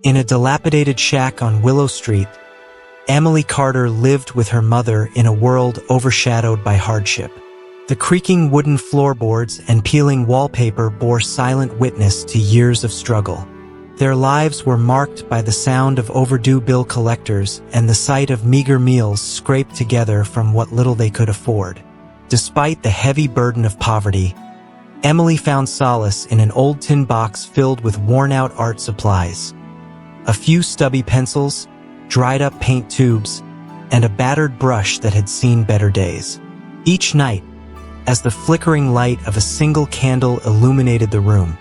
In a dilapidated shack on Willow Street, Emily Carter lived with her mother in a world overshadowed by hardship. The creaking wooden floorboards and peeling wallpaper bore silent witness to years of struggle. Their lives were marked by the sound of overdue bill collectors and the sight of meager meals scraped together from what little they could afford. Despite the heavy burden of poverty, Emily found solace in an old tin box filled with worn-out art supplies. A few stubby pencils, dried-up paint tubes, and a battered brush that had seen better days. Each night, as the flickering light of a single candle illuminated the room,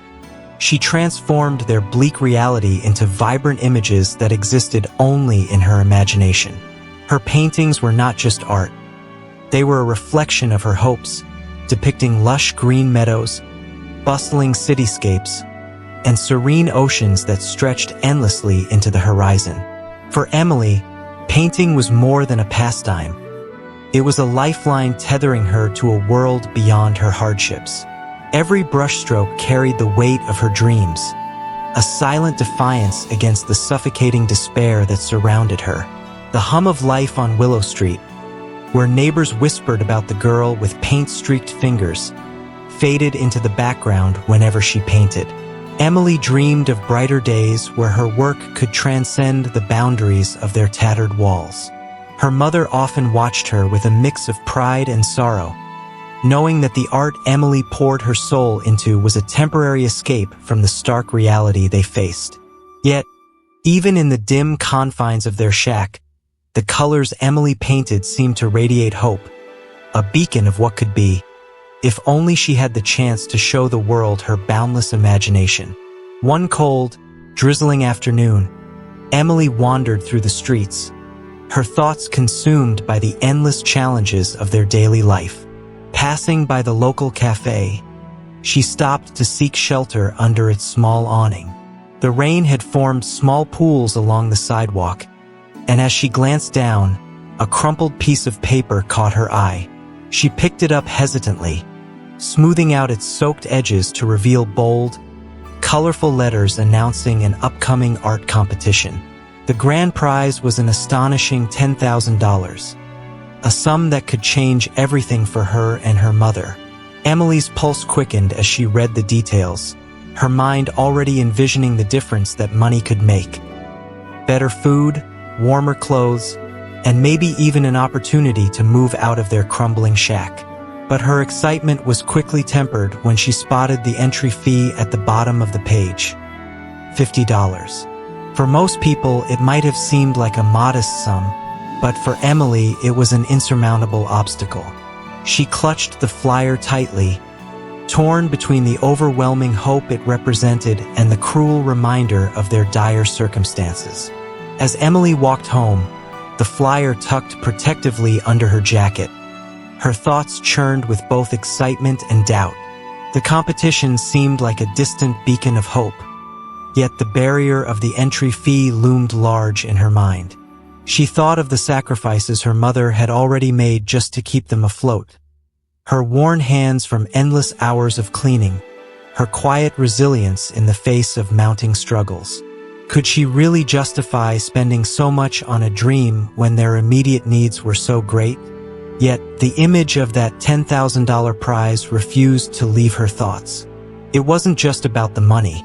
she transformed their bleak reality into vibrant images that existed only in her imagination. Her paintings were not just art. They were a reflection of her hopes, depicting lush green meadows, bustling cityscapes, and serene oceans that stretched endlessly into the horizon. For Emily, painting was more than a pastime. It was a lifeline tethering her to a world beyond her hardships. Every brushstroke carried the weight of her dreams, a silent defiance against the suffocating despair that surrounded her. The hum of life on Willow Street, where neighbors whispered about the girl with paint-streaked fingers, faded into the background whenever she painted. Emily dreamed of brighter days where her work could transcend the boundaries of their tattered walls. Her mother often watched her with a mix of pride and sorrow, knowing that the art Emily poured her soul into was a temporary escape from the stark reality they faced. Yet, even in the dim confines of their shack, the colors Emily painted seemed to radiate hope, a beacon of what could be, if only she had the chance to show the world her boundless imagination. One cold, drizzling afternoon, Emily wandered through the streets, her thoughts consumed by the endless challenges of their daily life. Passing by the local cafe, she stopped to seek shelter under its small awning. The rain had formed small pools along the sidewalk, and as she glanced down, a crumpled piece of paper caught her eye. She picked it up hesitantly, smoothing out its soaked edges to reveal bold, colorful letters announcing an upcoming art competition. The grand prize was an astonishing $10,000, a sum that could change everything for her and her mother. Emily's pulse quickened as she read the details, her mind already envisioning the difference that money could make. Better food, warmer clothes, and maybe even an opportunity to move out of their crumbling shack. But her excitement was quickly tempered when she spotted the entry fee at the bottom of the page: $50. For most people, it might have seemed like a modest sum, but for Emily, it was an insurmountable obstacle. She clutched the flyer tightly, torn between the overwhelming hope it represented and the cruel reminder of their dire circumstances. As Emily walked home, the flyer tucked protectively under her jacket, her thoughts churned with both excitement and doubt. The competition seemed like a distant beacon of hope, yet the barrier of the entry fee loomed large in her mind. She thought of the sacrifices her mother had already made just to keep them afloat. Her worn hands from endless hours of cleaning, her quiet resilience in the face of mounting struggles. Could she really justify spending so much on a dream when their immediate needs were so great? Yet, the image of that $10,000 prize refused to leave her thoughts. It wasn't just about the money.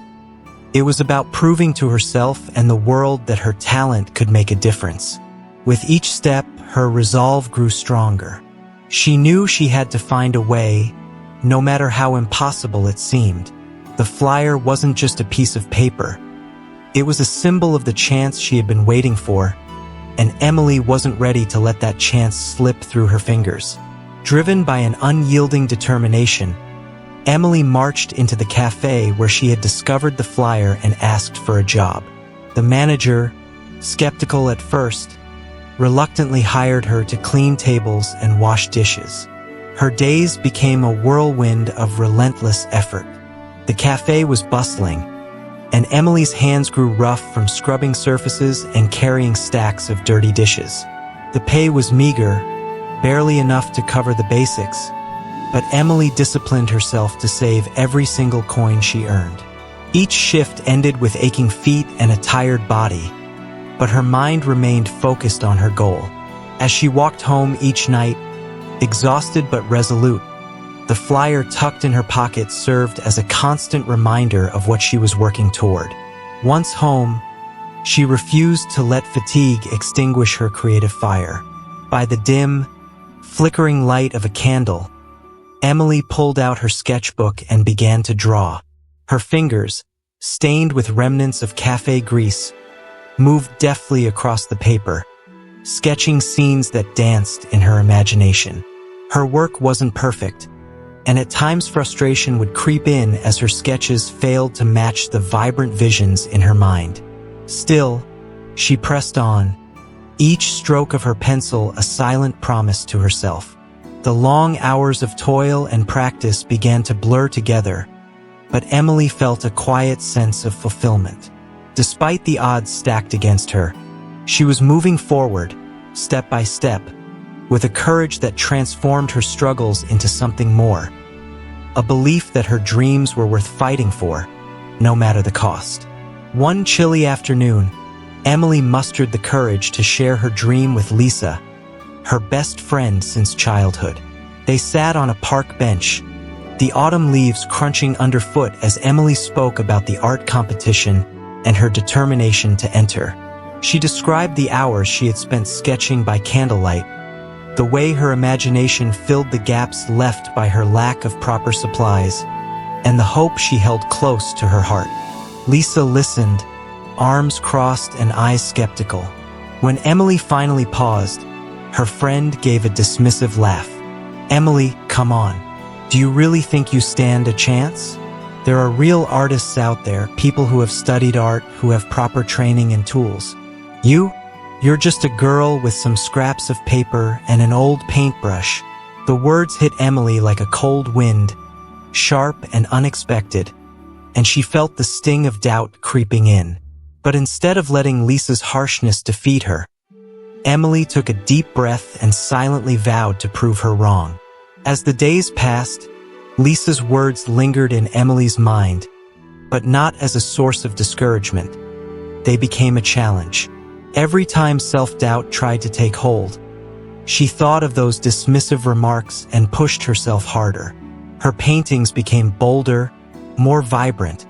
It was about proving to herself and the world that her talent could make a difference. With each step, her resolve grew stronger. She knew she had to find a way, no matter how impossible it seemed. The flyer wasn't just a piece of paper. It was a symbol of the chance she had been waiting for, and Emily wasn't ready to let that chance slip through her fingers. Driven by an unyielding determination, Emily marched into the cafe where she had discovered the flyer and asked for a job. The manager, skeptical at first, reluctantly hired her to clean tables and wash dishes. Her days became a whirlwind of relentless effort. The cafe was bustling, and Emily's hands grew rough from scrubbing surfaces and carrying stacks of dirty dishes. The pay was meager, barely enough to cover the basics, but Emily disciplined herself to save every single coin she earned. Each shift ended with aching feet and a tired body, but her mind remained focused on her goal. As she walked home each night, exhausted but resolute, the flyer tucked in her pocket served as a constant reminder of what she was working toward. Once home, she refused to let fatigue extinguish her creative fire. By the dim, flickering light of a candle, Emily pulled out her sketchbook and began to draw. Her fingers, stained with remnants of cafe grease, moved deftly across the paper, sketching scenes that danced in her imagination. Her work wasn't perfect, and at times frustration would creep in as her sketches failed to match the vibrant visions in her mind. Still, she pressed on, each stroke of her pencil a silent promise to herself. The long hours of toil and practice began to blur together, but Emily felt a quiet sense of fulfillment. Despite the odds stacked against her, she was moving forward, step by step, with a courage that transformed her struggles into something more. A belief that her dreams were worth fighting for, no matter the cost. One chilly afternoon, Emily mustered the courage to share her dream with Lisa, her best friend since childhood. They sat on a park bench, the autumn leaves crunching underfoot as Emily spoke about the art competition and her determination to enter. She described the hours she had spent sketching by candlelight, the way her imagination filled the gaps left by her lack of proper supplies, and the hope she held close to her heart. Lisa listened, arms crossed and eyes skeptical. When Emily finally paused, her friend gave a dismissive laugh. "Emily, come on. Do you really think you stand a chance? There are real artists out there, people who have studied art, who have proper training and tools. You're just a girl with some scraps of paper and an old paintbrush." The words hit Emily like a cold wind, sharp and unexpected, and she felt the sting of doubt creeping in. But instead of letting Lisa's harshness defeat her, Emily took a deep breath and silently vowed to prove her wrong. As the days passed, Lisa's words lingered in Emily's mind, but not as a source of discouragement. They became a challenge. Every time self-doubt tried to take hold, she thought of those dismissive remarks and pushed herself harder. Her paintings became bolder, more vibrant,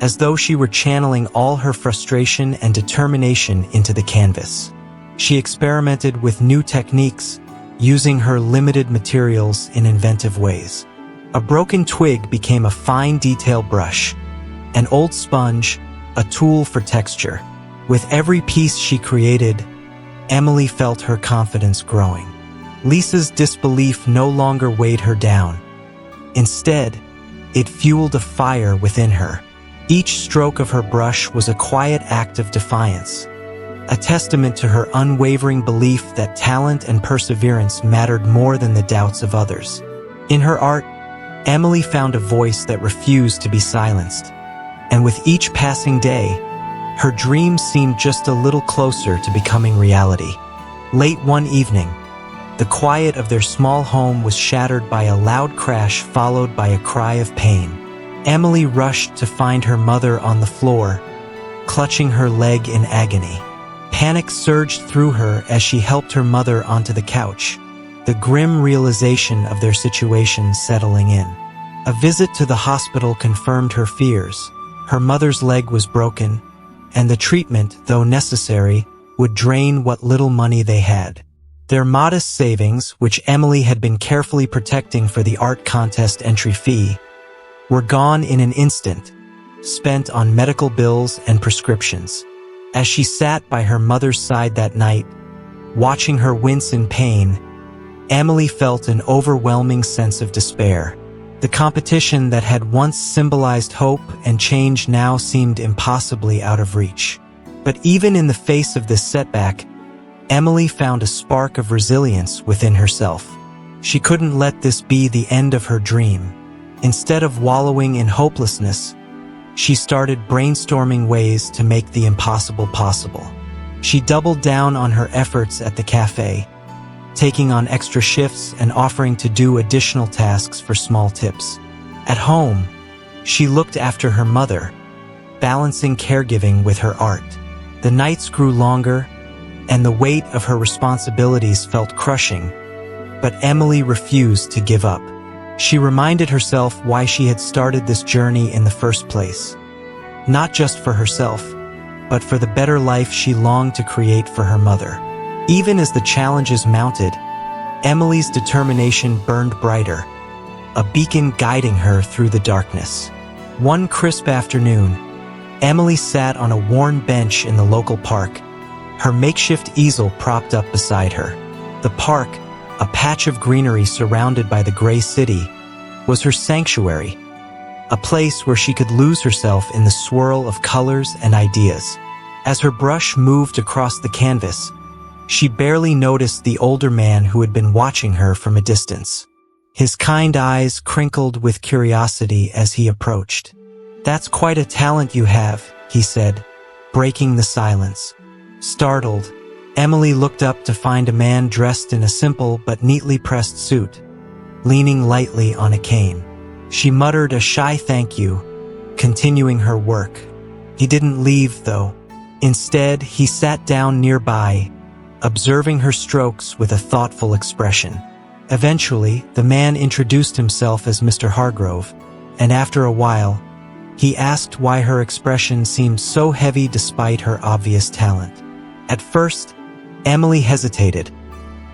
as though she were channeling all her frustration and determination into the canvas. She experimented with new techniques, using her limited materials in inventive ways. A broken twig became a fine detail brush, an old sponge, a tool for texture. With every piece she created, Emily felt her confidence growing. Lisa's disbelief no longer weighed her down. Instead, it fueled a fire within her. Each stroke of her brush was a quiet act of defiance, a testament to her unwavering belief that talent and perseverance mattered more than the doubts of others. In her art, Emily found a voice that refused to be silenced, and with each passing day, her dreams seemed just a little closer to becoming reality. Late one evening, the quiet of their small home was shattered by a loud crash followed by a cry of pain. Emily rushed to find her mother on the floor, clutching her leg in agony. Panic surged through her as she helped her mother onto the couch, the grim realization of their situation settling in. A visit to the hospital confirmed her fears. Her mother's leg was broken, and the treatment, though necessary, would drain what little money they had. Their modest savings, which Emily had been carefully protecting for the art contest entry fee, were gone in an instant, spent on medical bills and prescriptions. As she sat by her mother's side that night, watching her wince in pain, Emily felt an overwhelming sense of despair. The competition that had once symbolized hope and change now seemed impossibly out of reach. But even in the face of this setback, Emily found a spark of resilience within herself. She couldn't let this be the end of her dream. Instead of wallowing in hopelessness, she started brainstorming ways to make the impossible possible. She doubled down on her efforts at the cafe, taking on extra shifts and offering to do additional tasks for small tips. At home, she looked after her mother, balancing caregiving with her art. The nights grew longer, and the weight of her responsibilities felt crushing, but Emily refused to give up. She reminded herself why she had started this journey in the first place. Not just for herself, but for the better life she longed to create for her mother. Even as the challenges mounted, Emily's determination burned brighter, a beacon guiding her through the darkness. One crisp afternoon, Emily sat on a worn bench in the local park, her makeshift easel propped up beside her. The park, a patch of greenery surrounded by the gray city, was her sanctuary, a place where she could lose herself in the swirl of colors and ideas. As her brush moved across the canvas, she barely noticed the older man who had been watching her from a distance. His kind eyes crinkled with curiosity as he approached. "That's quite a talent you have," he said, breaking the silence. Startled, Emily looked up to find a man dressed in a simple but neatly pressed suit, leaning lightly on a cane. She muttered a shy thank you, continuing her work. He didn't leave, though. Instead, he sat down nearby, observing her strokes with a thoughtful expression. Eventually, the man introduced himself as Mr. Hargrove, and after a while, he asked why her expression seemed so heavy despite her obvious talent. At first, Emily hesitated,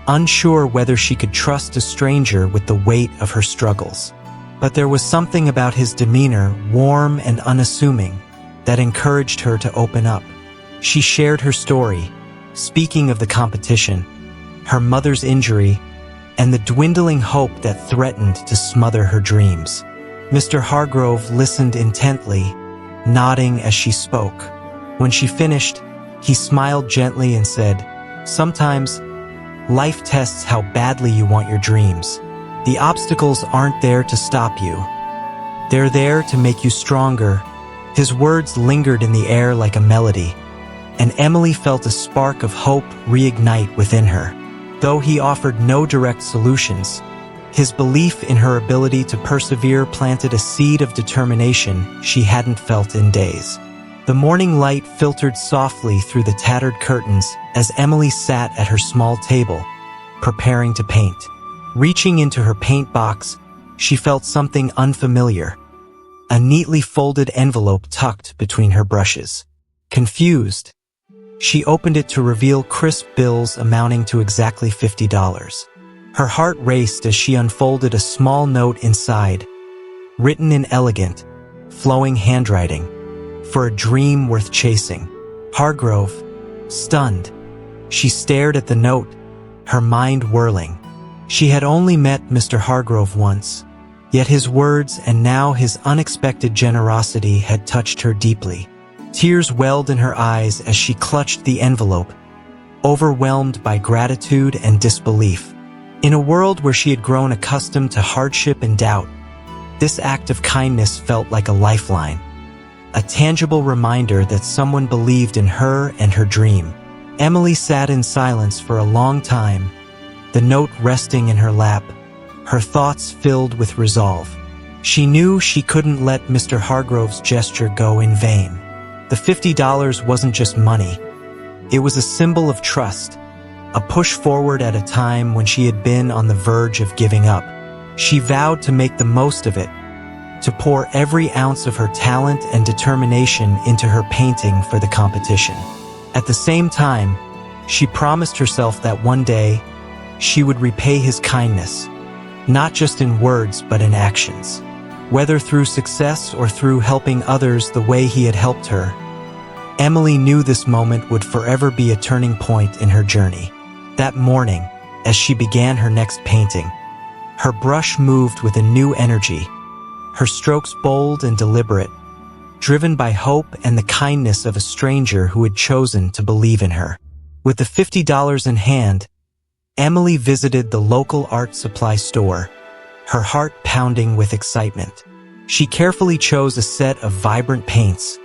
unsure whether she could trust a stranger with the weight of her struggles. But there was something about his demeanor, warm and unassuming, that encouraged her to open up. She shared her story, speaking of the competition, her mother's injury, and the dwindling hope that threatened to smother her dreams. Mr. Hargrove listened intently, nodding as she spoke. When she finished, he smiled gently and said, "Sometimes, life tests how badly you want your dreams. The obstacles aren't there to stop you. They're there to make you stronger." His words lingered in the air like a melody, and Emily felt a spark of hope reignite within her. Though he offered no direct solutions, his belief in her ability to persevere planted a seed of determination she hadn't felt in days. The morning light filtered softly through the tattered curtains as Emily sat at her small table, preparing to paint. Reaching into her paint box, she felt something unfamiliar, a neatly folded envelope tucked between her brushes. Confused, she opened it to reveal crisp bills amounting to exactly $50. Her heart raced as she unfolded a small note inside, written in elegant, flowing handwriting, "For a dream worth chasing." Hargrove, stunned, she stared at the note, her mind whirling. She had only met Mr. Hargrove once, yet his words and now his unexpected generosity had touched her deeply. Tears welled in her eyes as she clutched the envelope, overwhelmed by gratitude and disbelief. In a world where she had grown accustomed to hardship and doubt, this act of kindness felt like a lifeline, a tangible reminder that someone believed in her and her dream. Emily sat in silence for a long time, the note resting in her lap, her thoughts filled with resolve. She knew she couldn't let Mr. Hargrove's gesture go in vain. The $50 wasn't just money. It was a symbol of trust, a push forward at a time when she had been on the verge of giving up. She vowed to make the most of it, to pour every ounce of her talent and determination into her painting for the competition. At the same time, she promised herself that one day, she would repay his kindness, not just in words but in actions. Whether through success or through helping others the way he had helped her, Emily knew this moment would forever be a turning point in her journey. That morning, as she began her next painting, her brush moved with a new energy, her strokes bold and deliberate, driven by hope and the kindness of a stranger who had chosen to believe in her. With the $50 in hand, Emily visited the local art supply store, her heart pounding with excitement. She carefully chose a set of vibrant paints,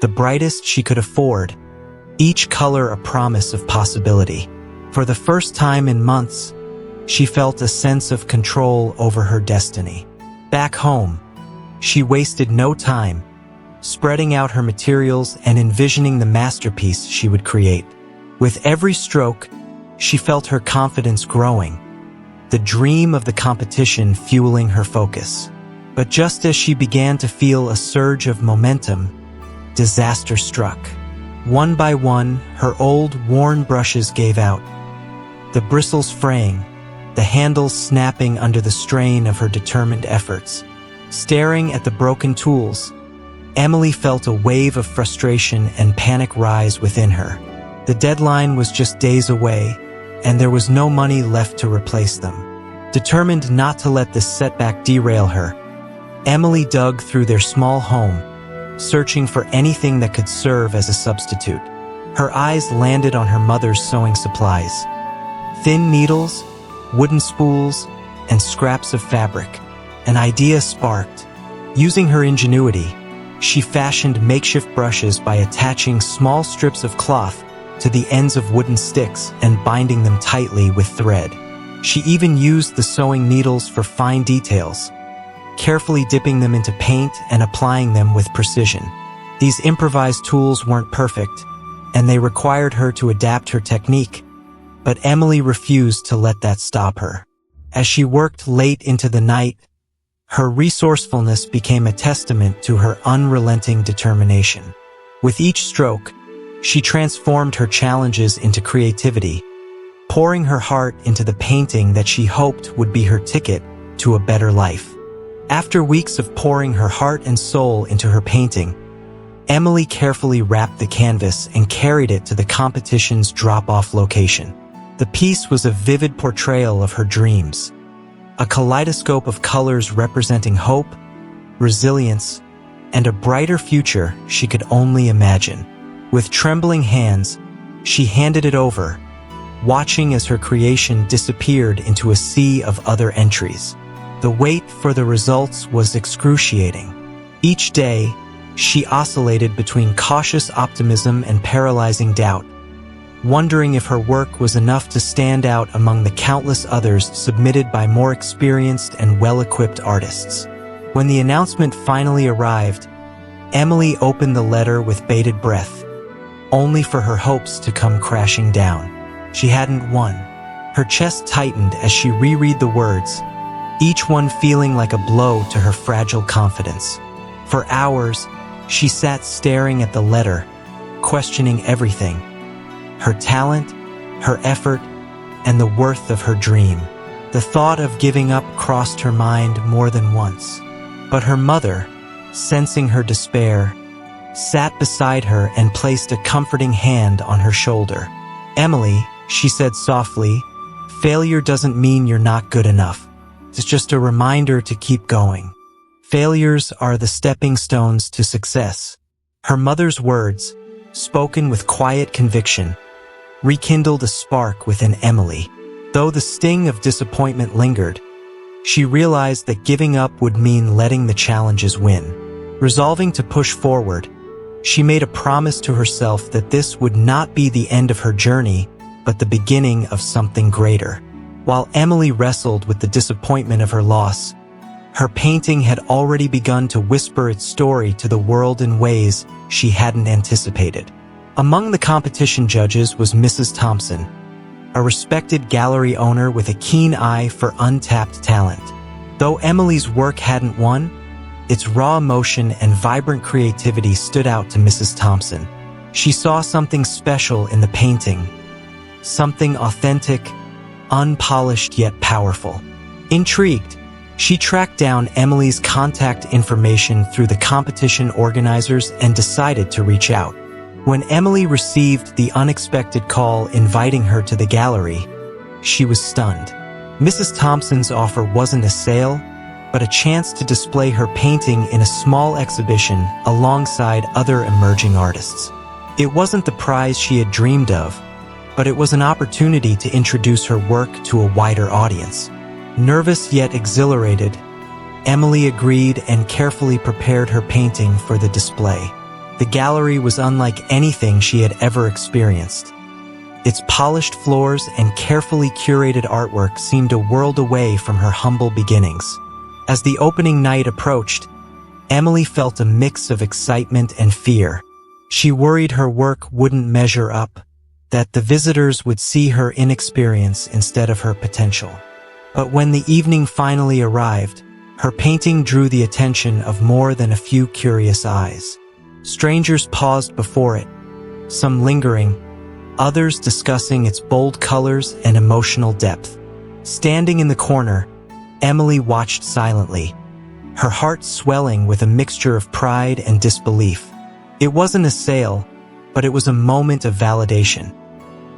the brightest she could afford, each color a promise of possibility. For the first time in months, she felt a sense of control over her destiny. Back home, she wasted no time, spreading out her materials and envisioning the masterpiece she would create. With every stroke, she felt her confidence growing, the dream of the competition fueling her focus. But just as she began to feel a surge of momentum, disaster struck. One by one, her old, worn brushes gave out, the bristles fraying, the handles snapping under the strain of her determined efforts. Staring at the broken tools, Emily felt a wave of frustration and panic rise within her. The deadline was just days away, and there was no money left to replace them. Determined not to let this setback derail her, Emily dug through their small home, searching for anything that could serve as a substitute. Her eyes landed on her mother's sewing supplies. Thin needles, wooden spools, and scraps of fabric. An idea sparked. Using her ingenuity, she fashioned makeshift brushes by attaching small strips of cloth to the ends of wooden sticks and binding them tightly with thread. She even used the sewing needles for fine details, carefully dipping them into paint and applying them with precision. These improvised tools weren't perfect, and they required her to adapt her technique, but Emily refused to let that stop her. As she worked late into the night, her resourcefulness became a testament to her unrelenting determination. With each stroke, she transformed her challenges into creativity, pouring her heart into the painting that she hoped would be her ticket to a better life. After weeks of pouring her heart and soul into her painting, Emily carefully wrapped the canvas and carried it to the competition's drop-off location. The piece was a vivid portrayal of her dreams, a kaleidoscope of colors representing hope, resilience, and a brighter future she could only imagine. With trembling hands, she handed it over, watching as her creation disappeared into a sea of other entries. The wait for the results was excruciating. Each day, she oscillated between cautious optimism and paralyzing doubt, wondering if her work was enough to stand out among the countless others submitted by more experienced and well-equipped artists. When the announcement finally arrived, Emily opened the letter with bated breath, only for her hopes to come crashing down. She hadn't won. Her chest tightened as she reread the words, each one feeling like a blow to her fragile confidence. For hours, she sat staring at the letter, questioning everything: her talent, her effort, and the worth of her dream. The thought of giving up crossed her mind more than once. But her mother, sensing her despair, sat beside her and placed a comforting hand on her shoulder. "Emily," she said softly, "failure doesn't mean you're not good enough. It's just a reminder to keep going. Failures are the stepping stones to success." Her mother's words, spoken with quiet conviction, rekindled a spark within Emily. Though the sting of disappointment lingered, she realized that giving up would mean letting the challenges win. Resolving to push forward, she made a promise to herself that this would not be the end of her journey, but the beginning of something greater. While Emily wrestled with the disappointment of her loss, her painting had already begun to whisper its story to the world in ways she hadn't anticipated. Among the competition judges was Mrs. Thompson, a respected gallery owner with a keen eye for untapped talent. Though Emily's work hadn't won, its raw emotion and vibrant creativity stood out to Mrs. Thompson. She saw something special in the painting, something authentic, unpolished yet powerful. Intrigued, she tracked down Emily's contact information through the competition organizers and decided to reach out. When Emily received the unexpected call inviting her to the gallery, she was stunned. Mrs. Thompson's offer wasn't a sale, but a chance to display her painting in a small exhibition alongside other emerging artists. It wasn't the prize she had dreamed of, but it was an opportunity to introduce her work to a wider audience. Nervous yet exhilarated, Emily agreed and carefully prepared her painting for the display. The gallery was unlike anything she had ever experienced. Its polished floors and carefully curated artwork seemed a world away from her humble beginnings. As the opening night approached, Emily felt a mix of excitement and fear. She worried her work wouldn't measure up, that the visitors would see her inexperience instead of her potential. But when the evening finally arrived, her painting drew the attention of more than a few curious eyes. Strangers paused before it, some lingering, others discussing its bold colors and emotional depth. Standing in the corner, Emily watched silently, her heart swelling with a mixture of pride and disbelief. It wasn't a sale, but it was a moment of validation,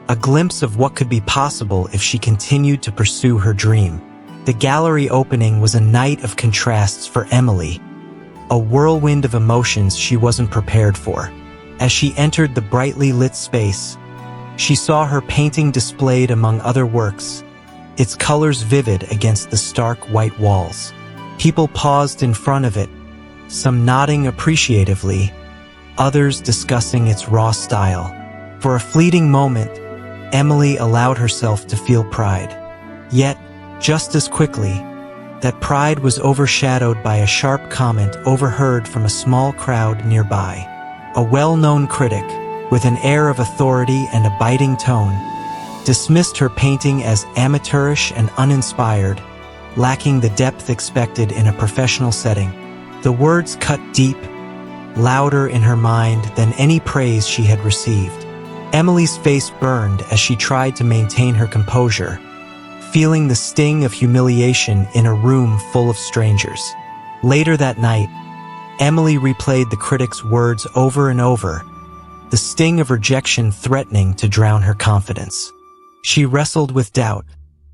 a glimpse of what could be possible if she continued to pursue her dream. The gallery opening was a night of contrasts for Emily, a whirlwind of emotions she wasn't prepared for. As she entered the brightly lit space, she saw her painting displayed among other works, its colors vivid against the stark white walls. People paused in front of it, some nodding appreciatively, others discussing its raw style. For a fleeting moment, Emily allowed herself to feel pride. Yet, just as quickly, that pride was overshadowed by a sharp comment overheard from a small crowd nearby. A well-known critic, with an air of authority and a biting tone, dismissed her painting as amateurish and uninspired, lacking the depth expected in a professional setting. The words cut deep, louder in her mind than any praise she had received. Emily's face burned as she tried to maintain her composure, feeling the sting of humiliation in a room full of strangers. Later that night, Emily replayed the critic's words over and over, the sting of rejection threatening to drown her confidence. She wrestled with doubt,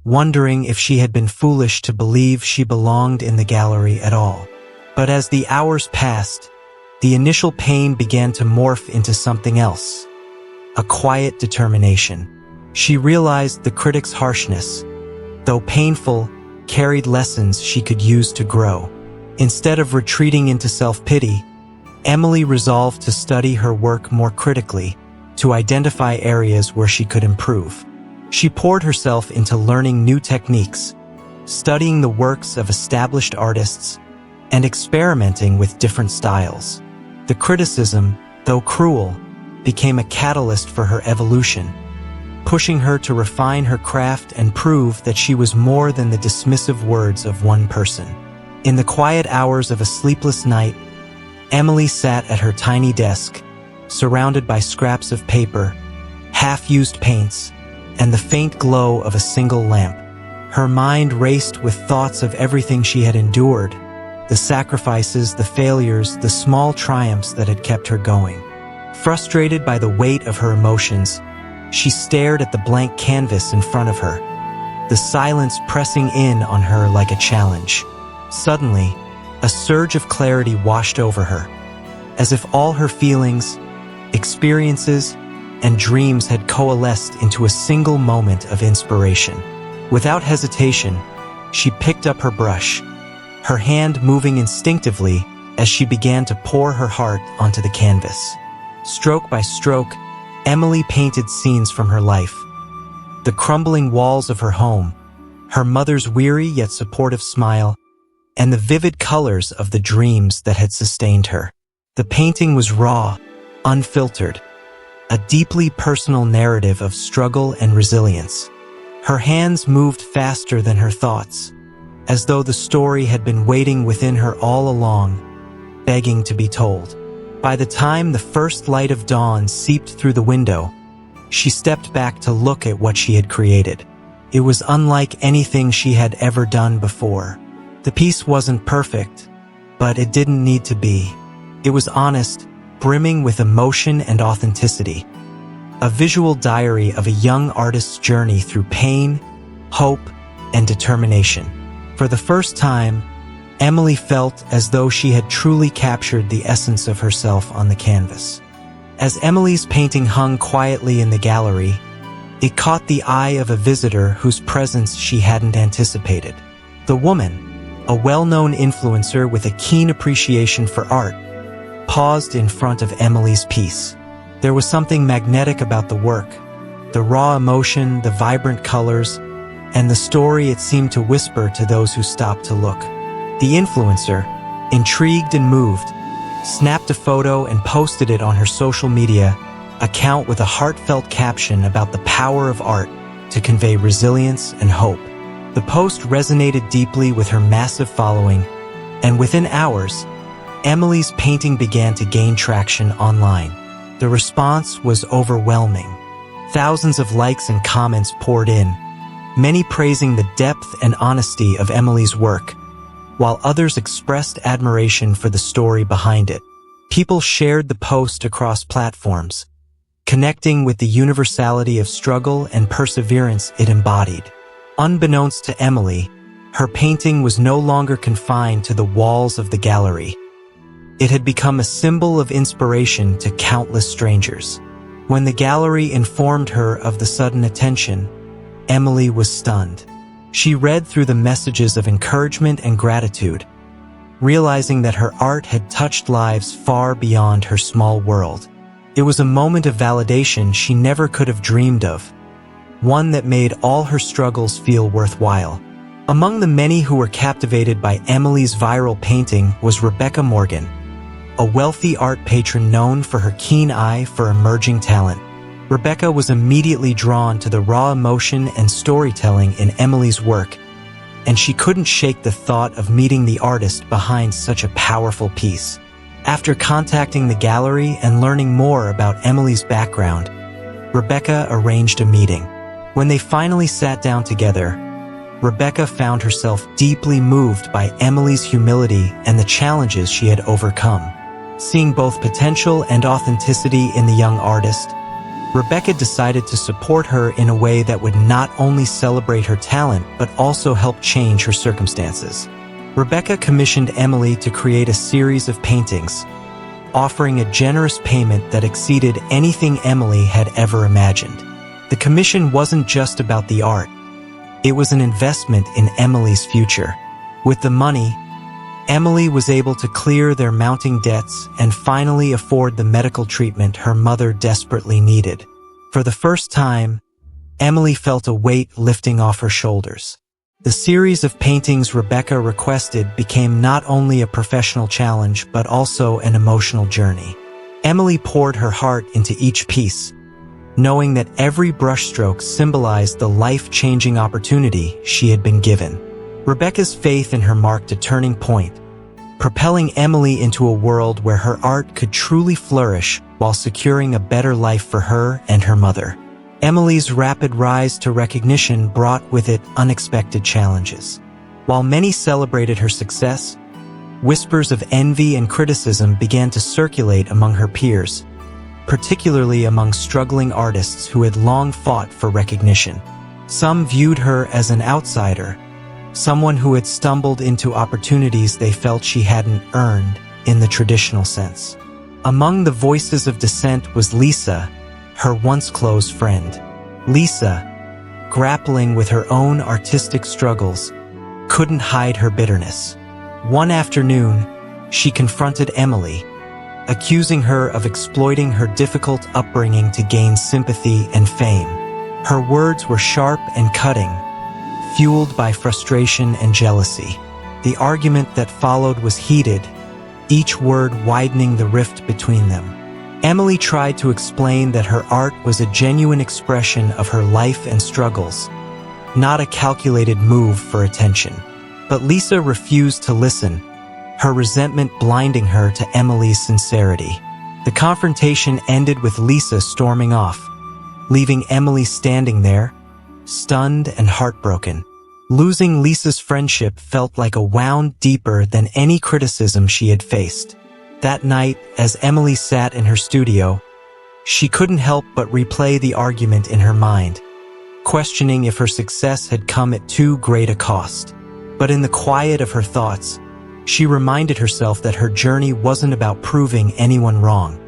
wondering if she had been foolish to believe she belonged in the gallery at all. But as the hours passed, the initial pain began to morph into something else, a quiet determination. She realized the critic's harshness, though painful, carried lessons she could use to grow. Instead of retreating into self-pity, Emily resolved to study her work more critically, to identify areas where she could improve. She poured herself into learning new techniques, studying the works of established artists, and experimenting with different styles. The criticism, though cruel, became a catalyst for her evolution, pushing her to refine her craft and prove that she was more than the dismissive words of one person. In the quiet hours of a sleepless night, Emily sat at her tiny desk, surrounded by scraps of paper, half-used paints, and the faint glow of a single lamp. Her mind raced with thoughts of everything she had endured, the sacrifices, the failures, the small triumphs that had kept her going. Frustrated by the weight of her emotions, she stared at the blank canvas in front of her, the silence pressing in on her like a challenge. Suddenly, a surge of clarity washed over her, as if all her feelings, experiences, and dreams had coalesced into a single moment of inspiration. Without hesitation, she picked up her brush, her hand moving instinctively as she began to pour her heart onto the canvas. Stroke by stroke, Emily painted scenes from her life. The crumbling walls of her home, her mother's weary yet supportive smile, and the vivid colors of the dreams that had sustained her. The painting was raw, unfiltered, a deeply personal narrative of struggle and resilience. Her hands moved faster than her thoughts, as though the story had been waiting within her all along, begging to be told. By the time the first light of dawn seeped through the window, she stepped back to look at what she had created. It was unlike anything she had ever done before. The piece wasn't perfect, but it didn't need to be. It was honest, brimming with emotion and authenticity. A visual diary of a young artist's journey through pain, hope, and determination. For the first time, Emily felt as though she had truly captured the essence of herself on the canvas. As Emily's painting hung quietly in the gallery, it caught the eye of a visitor whose presence she hadn't anticipated. The woman, a well-known influencer with a keen appreciation for art, paused in front of Emily's piece. There was something magnetic about the work, the raw emotion, the vibrant colors, and the story it seemed to whisper to those who stopped to look. The influencer, Intrigued and moved, snapped a photo and posted it on her social media account with a heartfelt caption about the power of art to convey resilience and hope. The post resonated deeply with her massive following, and within hours, Emily's painting began to gain traction online. The response was overwhelming. Thousands of likes and comments poured in, many praising the depth and honesty of Emily's work, while others expressed admiration for the story behind it. People shared the post across platforms, connecting with the universality of struggle and perseverance it embodied. Unbeknownst to Emily, her painting was no longer confined to the walls of the gallery. It had become a symbol of inspiration to countless strangers. When the gallery informed her of the sudden attention, Emily was stunned. She read through the messages of encouragement and gratitude, realizing that her art had touched lives far beyond her small world. It was a moment of validation she never could have dreamed of, one that made all her struggles feel worthwhile. Among the many who were captivated by Emily's viral painting was Rebecca Morgan, a wealthy art patron known for her keen eye for emerging talent. Rebecca was immediately drawn to the raw emotion and storytelling in Emily's work, and she couldn't shake the thought of meeting the artist behind such a powerful piece. After contacting the gallery and learning more about Emily's background, Rebecca arranged a meeting. When they finally sat down together, Rebecca found herself deeply moved by Emily's humility and the challenges she had overcome. Seeing both potential and authenticity in the young artist, Rebecca decided to support her in a way that would not only celebrate her talent but also help change her circumstances. Rebecca commissioned Emily to create a series of paintings, offering a generous payment that exceeded anything Emily had ever imagined. The commission wasn't just about the art. It was an investment in Emily's future. With the money, Emily was able to clear their mounting debts and finally afford the medical treatment her mother desperately needed. For the first time, Emily felt a weight lifting off her shoulders. The series of paintings Rebecca requested became not only a professional challenge but also an emotional journey. Emily poured her heart into each piece, knowing that every brushstroke symbolized the life-changing opportunity she had been given. Rebecca's faith in her marked a turning point, propelling Emily into a world where her art could truly flourish while securing a better life for her and her mother. Emily's rapid rise to recognition brought with it unexpected challenges. While many celebrated her success, whispers of envy and criticism began to circulate among her peers, particularly among struggling artists who had long fought for recognition. Some viewed her as an outsider, someone who had stumbled into opportunities they felt she hadn't earned in the traditional sense. Among the voices of dissent was Lisa, her once close friend. Lisa, grappling with her own artistic struggles, couldn't hide her bitterness. One afternoon, she confronted Emily, accusing her of exploiting her difficult upbringing to gain sympathy and fame. Her words were sharp and cutting, fueled by frustration and jealousy. The argument that followed was heated, each word widening the rift between them. Emily tried to explain that her art was a genuine expression of her life and struggles, not a calculated move for attention. But Lisa refused to listen, her resentment blinding her to Emily's sincerity. The confrontation ended with Lisa storming off, leaving Emily standing there, stunned and heartbroken. Losing Lisa's friendship felt like a wound deeper than any criticism she had faced. That night, as Emily sat in her studio, she couldn't help but replay the argument in her mind, questioning if her success had come at too great a cost. But in the quiet of her thoughts, she reminded herself that her journey wasn't about proving anyone wrong.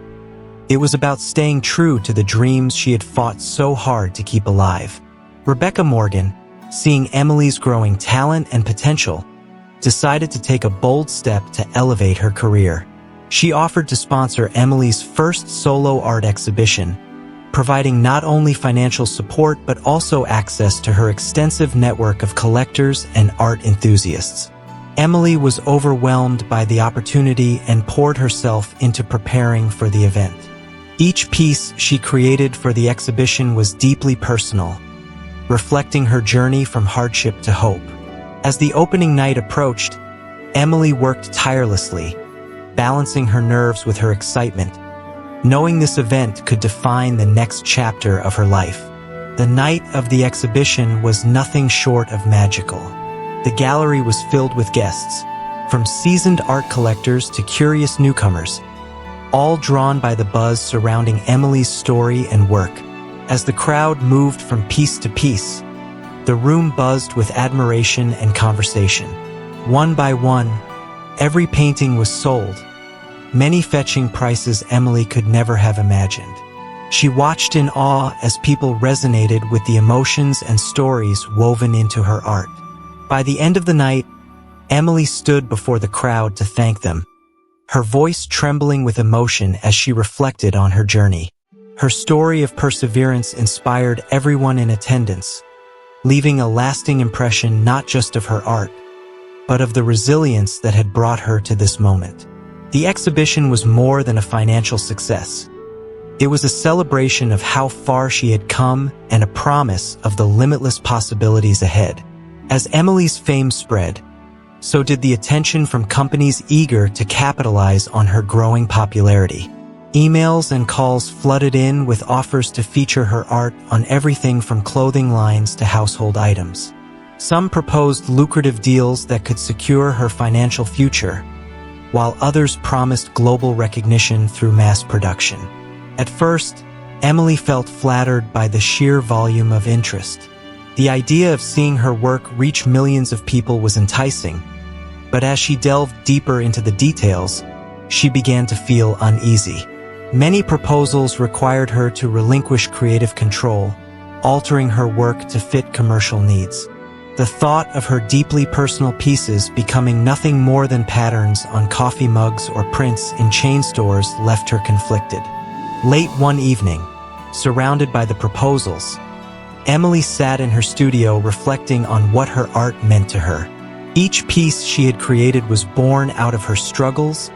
It was about staying true to the dreams she had fought so hard to keep alive. Rebecca Morgan, seeing Emily's growing talent and potential, decided to take a bold step to elevate her career. She offered to sponsor Emily's first solo art exhibition, providing not only financial support but also access to her extensive network of collectors and art enthusiasts. Emily was overwhelmed by the opportunity and poured herself into preparing for the event. Each piece she created for the exhibition was deeply personal, reflecting her journey from hardship to hope. As the opening night approached, Emily worked tirelessly, balancing her nerves with her excitement, knowing this event could define the next chapter of her life. The night of the exhibition was nothing short of magical. The gallery was filled with guests, from seasoned art collectors to curious newcomers, all drawn by the buzz surrounding Emily's story and work. As the crowd moved from piece to piece, the room buzzed with admiration and conversation. One by one, every painting was sold, many fetching prices Emily could never have imagined. She watched in awe as people resonated with the emotions and stories woven into her art. By the end of the night, Emily stood before the crowd to thank them, her voice trembling with emotion as she reflected on her journey. Her story of perseverance inspired everyone in attendance, leaving a lasting impression not just of her art, but of the resilience that had brought her to this moment. The exhibition was more than a financial success. It was a celebration of how far she had come and a promise of the limitless possibilities ahead. As Emily's fame spread, so did the attention from companies eager to capitalize on her growing popularity. Emails and calls flooded in with offers to feature her art on everything from clothing lines to household items. Some proposed lucrative deals that could secure her financial future, while others promised global recognition through mass production. At first, Emily felt flattered by the sheer volume of interest. The idea of seeing her work reach millions of people was enticing, but as she delved deeper into the details, she began to feel uneasy. Many proposals required her to relinquish creative control, altering her work to fit commercial needs. The thought of her deeply personal pieces becoming nothing more than patterns on coffee mugs or prints in chain stores left her conflicted. Late one evening, surrounded by the proposals, Emily sat in her studio reflecting on what her art meant to her. Each piece she had created was born out of her struggles,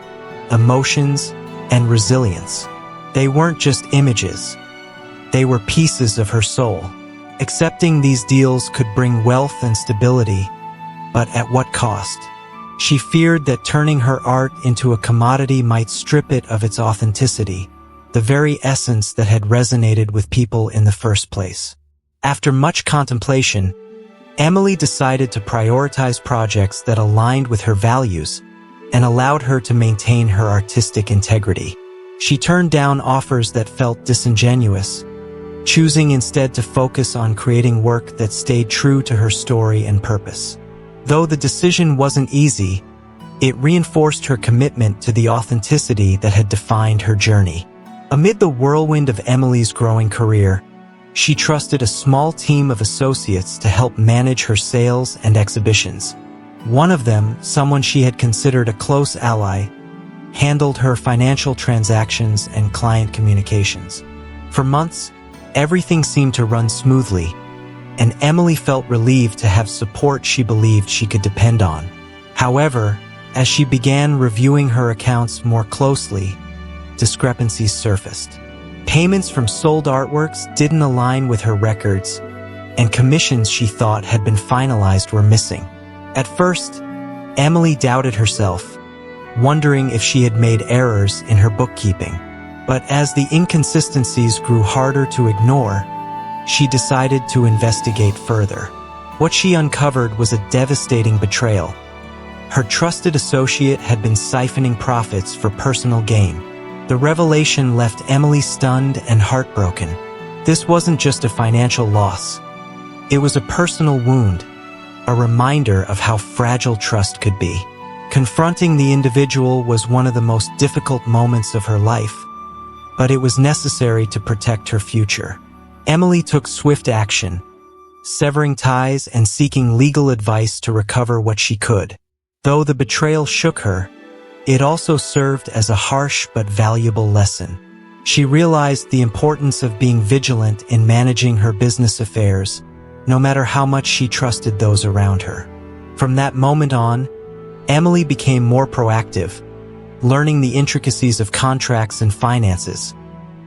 emotions, and resilience. They weren't just images. They were pieces of her soul. Accepting these deals could bring wealth and stability, but at what cost? She feared that turning her art into a commodity might strip it of its authenticity, the very essence that had resonated with people in the first place. After much contemplation, Emily decided to prioritize projects that aligned with her values and allowed her to maintain her artistic integrity. She turned down offers that felt disingenuous, choosing instead to focus on creating work that stayed true to her story and purpose. Though the decision wasn't easy, it reinforced her commitment to the authenticity that had defined her journey. Amid the whirlwind of Emily's growing career, she trusted a small team of associates to help manage her sales and exhibitions. One of them, someone she had considered a close ally, handled her financial transactions and client communications. For months, everything seemed to run smoothly, and Emily felt relieved to have support she believed she could depend on. However, as she began reviewing her accounts more closely, discrepancies surfaced. Payments from sold artworks didn't align with her records, and commissions she thought had been finalized were missing. At first, Emily doubted herself, wondering if she had made errors in her bookkeeping. But as the inconsistencies grew harder to ignore, she decided to investigate further. What she uncovered was a devastating betrayal. Her trusted associate had been siphoning profits for personal gain. The revelation left Emily stunned and heartbroken. This wasn't just a financial loss. It was a personal wound, a reminder of how fragile trust could be. Confronting the individual was one of the most difficult moments of her life, but it was necessary to protect her future. Emily took swift action, severing ties and seeking legal advice to recover what she could. Though the betrayal shook her, it also served as a harsh but valuable lesson. She realized the importance of being vigilant in managing her business affairs, no matter how much she trusted those around her. From that moment on, Emily became more proactive, learning the intricacies of contracts and finances,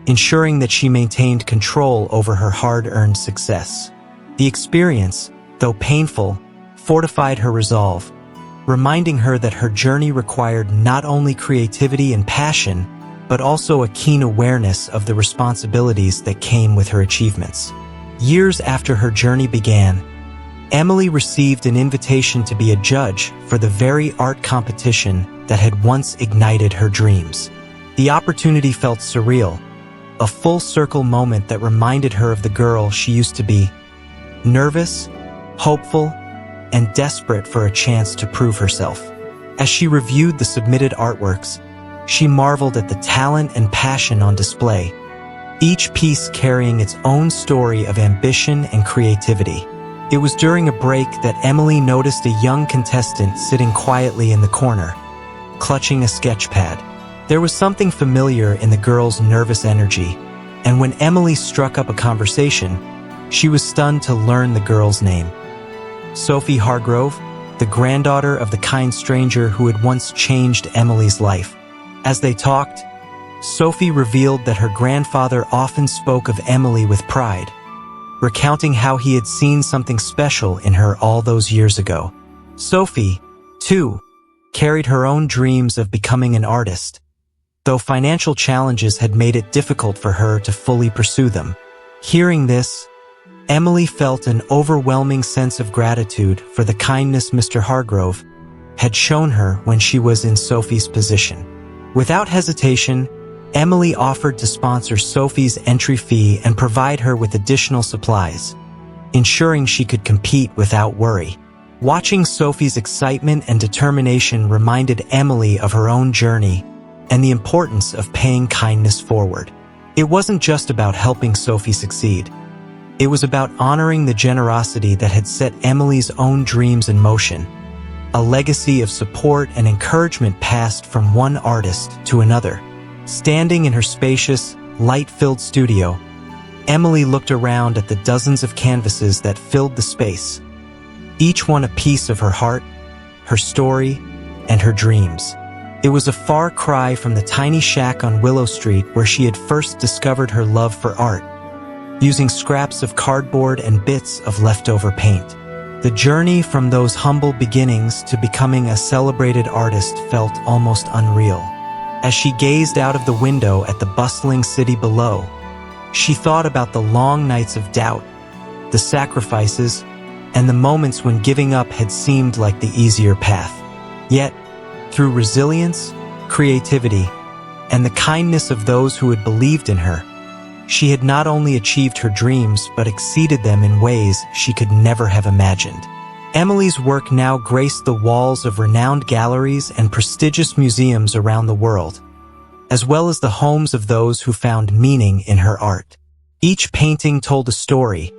ensuring that she maintained control over her hard-earned success. The experience, though painful, fortified her resolve, reminding her that her journey required not only creativity and passion, but also a keen awareness of the responsibilities that came with her achievements. Years after her journey began, Emily received an invitation to be a judge for the very art competition that had once ignited her dreams. The opportunity felt surreal, a full-circle moment that reminded her of the girl she used to be, nervous, hopeful, and desperate for a chance to prove herself. As she reviewed the submitted artworks, she marveled at the talent and passion on display, each piece carrying its own story of ambition and creativity. It was during a break that Emily noticed a young contestant sitting quietly in the corner, clutching a sketch pad. There was something familiar in the girl's nervous energy, and when Emily struck up a conversation, she was stunned to learn the girl's name. Sophie Hargrove, the granddaughter of the kind stranger who had once changed Emily's life. As they talked, Sophie revealed that her grandfather often spoke of Emily with pride, recounting how he had seen something special in her all those years ago. Sophie, too, carried her own dreams of becoming an artist, though financial challenges had made it difficult for her to fully pursue them. Hearing this, Emily felt an overwhelming sense of gratitude for the kindness Mr. Hargrove had shown her when she was in Sophie's position. Without hesitation, Emily offered to sponsor Sophie's entry fee and provide her with additional supplies, ensuring she could compete without worry. Watching Sophie's excitement and determination reminded Emily of her own journey and the importance of paying kindness forward. It wasn't just about helping Sophie succeed. It was about honoring the generosity that had set Emily's own dreams in motion, a legacy of support and encouragement passed from one artist to another. Standing in her spacious, light-filled studio, Emily looked around at the dozens of canvases that filled the space, each one a piece of her heart, her story, and her dreams. It was a far cry from the tiny shack on Willow Street where she had first discovered her love for art, using scraps of cardboard and bits of leftover paint. The journey from those humble beginnings to becoming a celebrated artist felt almost unreal. As she gazed out of the window at the bustling city below, she thought about the long nights of doubt, the sacrifices, and the moments when giving up had seemed like the easier path. Yet, through resilience, creativity, and the kindness of those who had believed in her, she had not only achieved her dreams but exceeded them in ways she could never have imagined. Emily's work now graced the walls of renowned galleries and prestigious museums around the world, as well as the homes of those who found meaning in her art. Each painting told a story,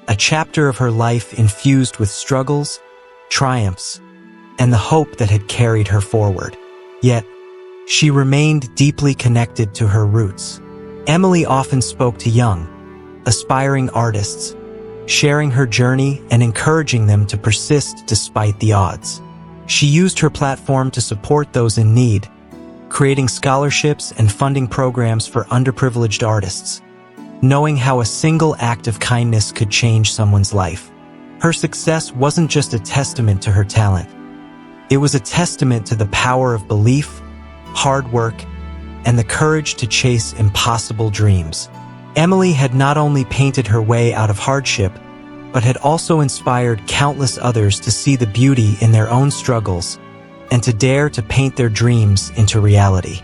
a chapter of her life infused with struggles, triumphs, and the hope that had carried her forward. Yet, she remained deeply connected to her roots. Emily often spoke to young, aspiring artists, sharing her journey and encouraging them to persist despite the odds. She used her platform to support those in need, creating scholarships and funding programs for underprivileged artists, knowing how a single act of kindness could change someone's life. Her success wasn't just a testament to her talent. It was a testament to the power of belief, hard work, and the courage to chase impossible dreams. Emily had not only painted her way out of hardship, but had also inspired countless others to see the beauty in their own struggles and to dare to paint their dreams into reality.